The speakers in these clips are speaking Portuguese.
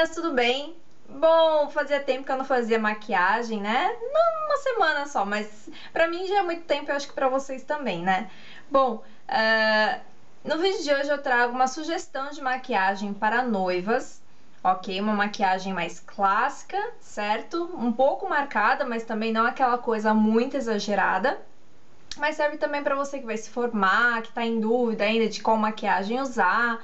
meninas, tudo bem? Bom, fazia tempo que eu não fazia maquiagem, né? Não uma semana só, mas pra mim já é muito tempo, eu acho que pra vocês também, né? Bom, no vídeo de hoje eu trago uma sugestão de maquiagem para noivas, ok? Uma maquiagem mais clássica, certo? Um pouco marcada, mas também não aquela coisa muito exagerada. Mas serve também para você que vai se formar, que tá em dúvida ainda de qual maquiagem usar,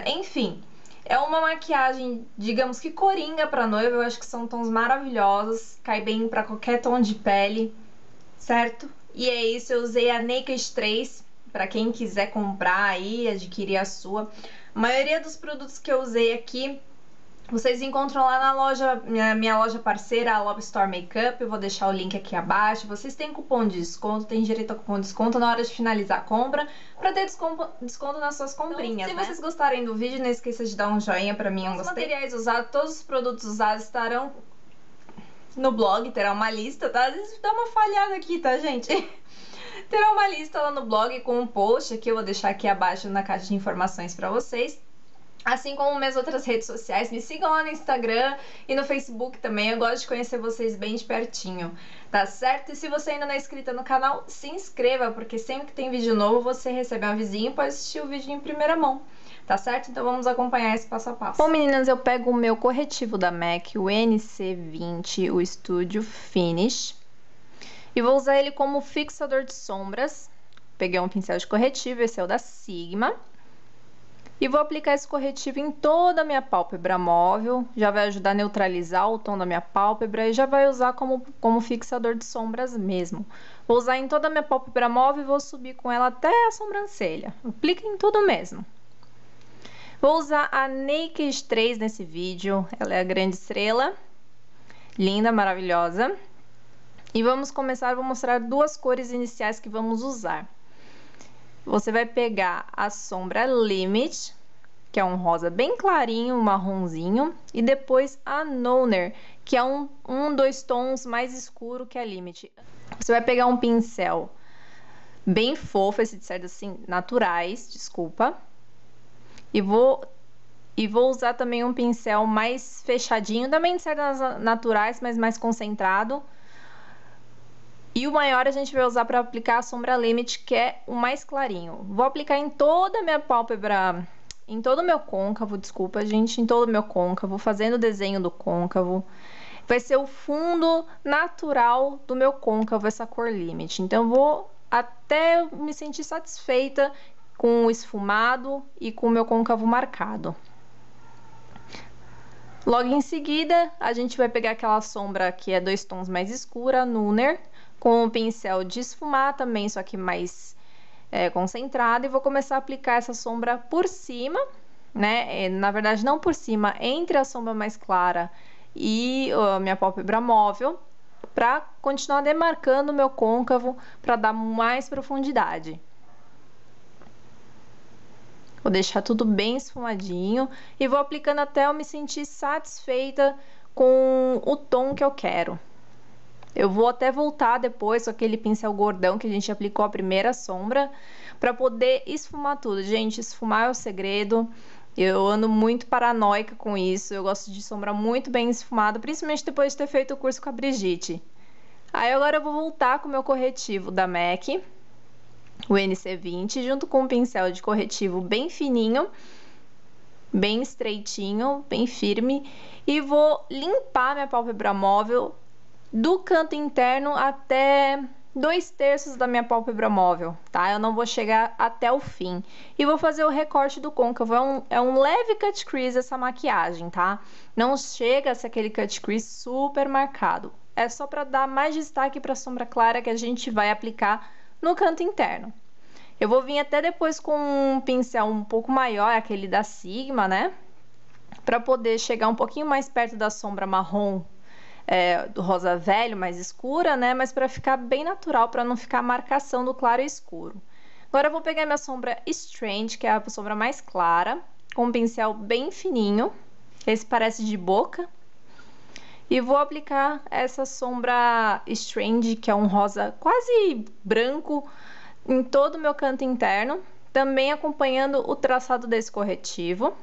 enfim. É uma maquiagem, digamos que coringa pra noiva, eu acho que são tons maravilhosos, cai bem pra qualquer tom de pele, certo? E é isso, eu usei a Naked 3, pra quem quiser comprar aí, adquirir a sua. A maioria dos produtos que eu usei aqui, vocês encontram lá na loja, minha loja parceira, a Love Store Makeup. Eu vou deixar o link aqui abaixo. Vocês têm cupom de desconto, tem direito a cupom de desconto na hora de finalizar a compra, para ter desconto nas suas comprinhas, então, se vocês gostarem do vídeo, não esqueça de dar um joinha para mim, um gostei. Os materiais usados, todos os produtos usados estarão no blog, terá uma lista, tá? Às vezes dá uma falhada aqui, tá, gente? Terá uma lista lá no blog com um post que eu vou deixar aqui abaixo na caixa de informações para vocês. Assim como minhas outras redes sociais, me sigam lá no Instagram e no Facebook também, eu gosto de conhecer vocês bem de pertinho, tá certo? E se você ainda não é inscrita no canal, se inscreva, porque sempre que tem vídeo novo você recebe um avisinho e pode assistir o vídeo em primeira mão, tá certo? Então vamos acompanhar esse passo a passo. Bom, meninas, eu pego o meu corretivo da MAC, o NC20, o Studio Finish, e vou usar ele como fixador de sombras. Peguei um pincel de corretivo, esse é o da Sigma. E vou aplicar esse corretivo em toda a minha pálpebra móvel, já vai ajudar a neutralizar o tom da minha pálpebra e já vai usar como fixador de sombras mesmo. Vou usar em toda a minha pálpebra móvel e vou subir com ela até a sobrancelha. Aplica em tudo mesmo. Vou usar a Naked 3 nesse vídeo, ela é a grande estrela, linda, maravilhosa. E vamos começar, vou mostrar duas cores iniciais que vamos usar. Você vai pegar a sombra Limit, que é um rosa bem clarinho, um marronzinho, e depois a Noner, que é dois tons mais escuro que a Limit. Você vai pegar um pincel bem fofo, esse de cerdas assim, naturais, desculpa, e vou usar também um pincel mais fechadinho, também de cerdas naturais, mas mais concentrado. E o maior a gente vai usar para aplicar a sombra Limit, que é o mais clarinho. Vou aplicar em toda a minha pálpebra, em todo o meu côncavo, desculpa, gente, em todo o meu côncavo, fazendo o desenho do côncavo. Vai ser o fundo natural do meu côncavo, essa cor Limit. Então, vou até me sentir satisfeita com o esfumado e com o meu côncavo marcado. Logo em seguida, a gente vai pegar aquela sombra que é dois tons mais escura, a Nooner, com o pincel de esfumar também, só que mais concentrado, e vou começar a aplicar essa sombra por cima, né? Na verdade, não por cima, entre a sombra mais clara e a minha pálpebra móvel, para continuar demarcando o meu côncavo, para dar mais profundidade. Vou deixar tudo bem esfumadinho e vou aplicando até eu me sentir satisfeita com o tom que eu quero. Eu vou até voltar depois com aquele pincel gordão que a gente aplicou a primeira sombra, para poder esfumar tudo. Gente, esfumar é o segredo. Eu ando muito paranoica com isso. Eu gosto de sombra muito bem esfumada, principalmente depois de ter feito o curso com a Brigitte. Aí agora eu vou voltar com o meu corretivo da MAC, o NC20, junto com um pincel de corretivo bem fininho, bem estreitinho, bem firme, e vou limpar minha pálpebra móvel do canto interno até 2/3 da minha pálpebra móvel, tá? Eu não vou chegar até o fim. E vou fazer o recorte do côncavo. É um leve cut crease essa maquiagem, tá? Não chega a ser aquele cut crease super marcado. É só para dar mais destaque para a sombra clara que a gente vai aplicar no canto interno. Eu vou vir até depois com um pincel um pouco maior, aquele da Sigma, né? Para poder chegar um pouquinho mais perto da sombra marrom, do rosa velho, mais escura, né? Mas para ficar bem natural, para não ficar a marcação do claro e escuro. Agora eu vou pegar minha sombra Strange, que é a sombra mais clara, com um pincel bem fininho, esse parece de boca. E vou aplicar essa sombra Strange, que é um rosa quase branco, em todo o meu canto interno, também acompanhando o traçado desse corretivo.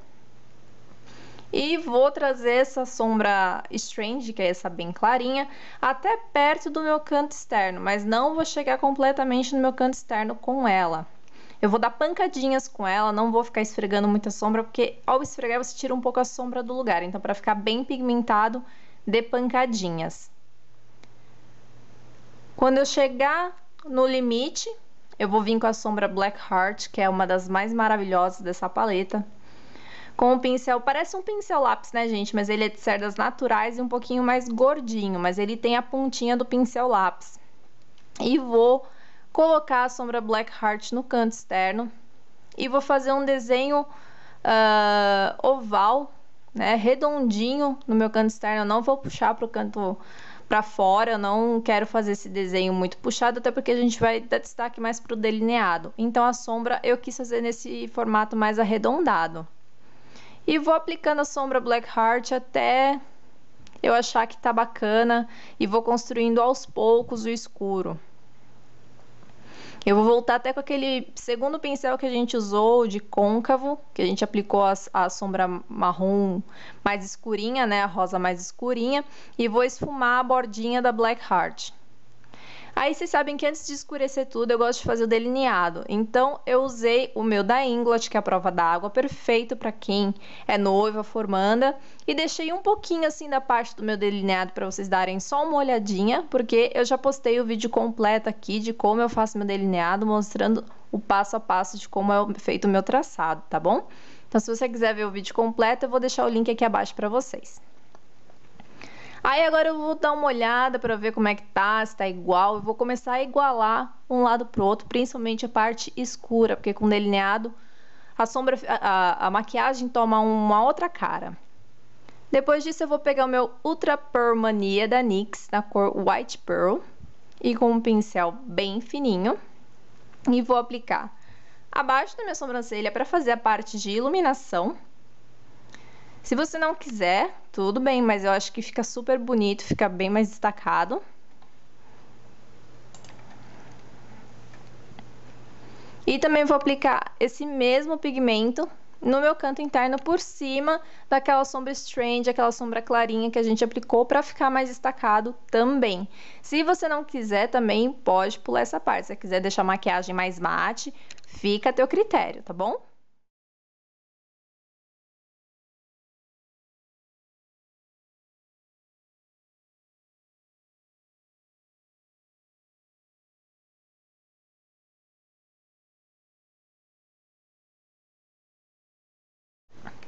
E vou trazer essa sombra Strange, que é essa bem clarinha, até perto do meu canto externo, mas não vou chegar completamente no meu canto externo com ela. Eu vou dar pancadinhas com ela, não vou ficar esfregando muita sombra, porque ao esfregar você tira um pouco a sombra do lugar. Então, para ficar bem pigmentado, dê pancadinhas. Quando eu chegar no limite, eu vou vir com a sombra Black Heart, que é uma das mais maravilhosas dessa paleta. Com o pincel, parece um pincel lápis, né, gente? Mas ele é de cerdas naturais e um pouquinho mais gordinho, mas ele tem a pontinha do pincel lápis. E vou colocar a sombra Black Heart no canto externo e vou fazer um desenho oval, né, redondinho no meu canto externo. Eu não vou puxar para o canto para fora, eu não quero fazer esse desenho muito puxado, até porque a gente vai dar destaque mais para o delineado. Então a sombra eu quis fazer nesse formato mais arredondado. E vou aplicando a sombra Black Heart até eu achar que tá bacana e vou construindo aos poucos o escuro. Eu vou voltar até com aquele segundo pincel que a gente usou de côncavo, que a gente aplicou a sombra marrom mais escurinha, né, a rosa mais escurinha, e vou esfumar a bordinha da Black Heart. Aí vocês sabem que antes de escurecer tudo, eu gosto de fazer o delineado. Então, eu usei o meu da Inglot, que é a prova d'água, perfeito para quem é noiva, formanda. E deixei um pouquinho assim da parte do meu delineado para vocês darem só uma olhadinha, porque eu já postei o vídeo completo aqui de como eu faço meu delineado, mostrando o passo a passo de como é feito o meu traçado, tá bom? Então, se você quiser ver o vídeo completo, eu vou deixar o link aqui abaixo para vocês. Aí agora eu vou dar uma olhada para ver como é que tá, se tá igual. Eu vou começar a igualar um lado pro outro, principalmente a parte escura, porque com delineado a sombra, a maquiagem toma uma outra cara. Depois disso eu vou pegar o meu Ultra Pearl Mania da NYX na cor White Pearl e com um pincel bem fininho e vou aplicar abaixo da minha sobrancelha para fazer a parte de iluminação. Se você não quiser, tudo bem, mas eu acho que fica super bonito, fica bem mais destacado. E também vou aplicar esse mesmo pigmento no meu canto interno por cima daquela sombra Strange, aquela sombra clarinha que a gente aplicou para ficar mais destacado também. Se você não quiser, também pode pular essa parte. Se você quiser deixar a maquiagem mais mate, fica a teu critério, tá bom?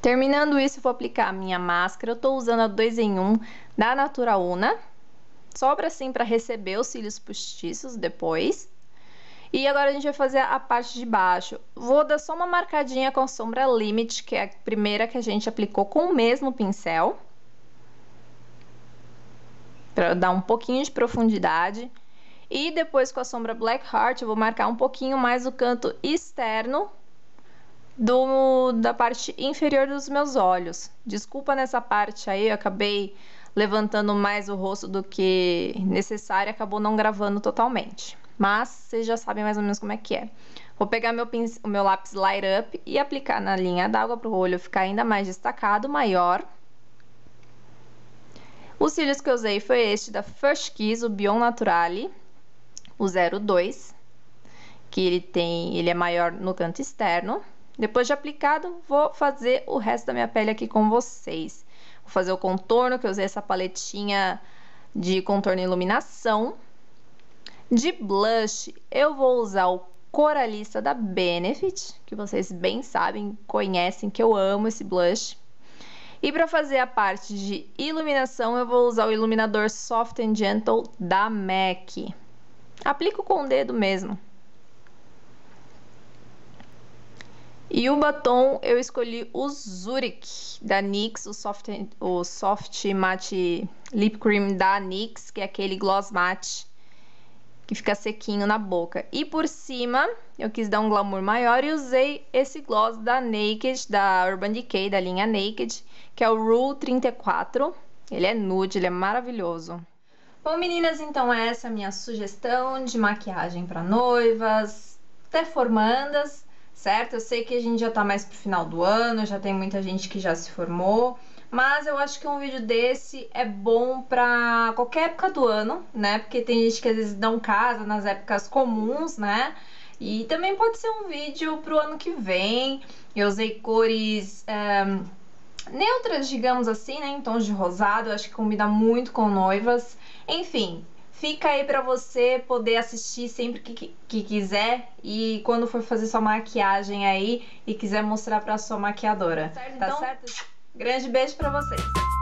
Terminando isso, vou aplicar a minha máscara. Eu tô usando a 2 em 1 da Natura Una. Sobra assim para receber os cílios postiços depois. E agora a gente vai fazer a parte de baixo. Vou dar só uma marcadinha com a sombra Limit, que é a primeira que a gente aplicou com o mesmo pincel. Para dar um pouquinho de profundidade. E depois com a sombra Black Heart, eu vou marcar um pouquinho mais o canto externo da parte inferior dos meus olhos. Desculpa nessa parte aí, eu acabei levantando mais o rosto do que necessário, acabou não gravando totalmente. Mas vocês já sabem mais ou menos como é que é. Vou pegar o meu lápis Light Up e aplicar na linha d'água para o olho ficar ainda mais destacado, maior. Os cílios que eu usei foi este da First Kiss, o Beyond Naturale, o 02, que ele é maior no canto externo. Depois de aplicado, vou fazer o resto da minha pele aqui com vocês. Vou fazer o contorno, que eu usei essa paletinha de contorno e iluminação. De blush, eu vou usar o Coralista da Benefit, que vocês bem sabem, conhecem que eu amo esse blush. E para fazer a parte de iluminação, eu vou usar o iluminador Soft and Gentle da MAC. Aplico com o dedo mesmo. E o batom, eu escolhi o Zurich da NYX, o Soft Matte Lip Cream da NYX, que é aquele gloss matte que fica sequinho na boca. E por cima, eu quis dar um glamour maior e usei esse gloss da Naked, da Urban Decay, da linha Naked, que é o Rule 34. Ele é nude, ele é maravilhoso. Bom, meninas, então essa é a minha sugestão de maquiagem para noivas, até formandas. Certo? Eu sei que a gente já tá mais pro final do ano, já tem muita gente que já se formou. Mas eu acho que um vídeo desse é bom pra qualquer época do ano, né? Porque tem gente que às vezes não casa nas épocas comuns, né? E também pode ser um vídeo pro ano que vem. Eu usei cores neutras, digamos assim, né? Em tons de rosado. Eu acho que combina muito com noivas. Enfim, fica aí pra você poder assistir sempre que quiser. E quando for fazer sua maquiagem aí e quiser mostrar pra sua maquiadora. Certo? Tá certo? Grande beijo pra vocês!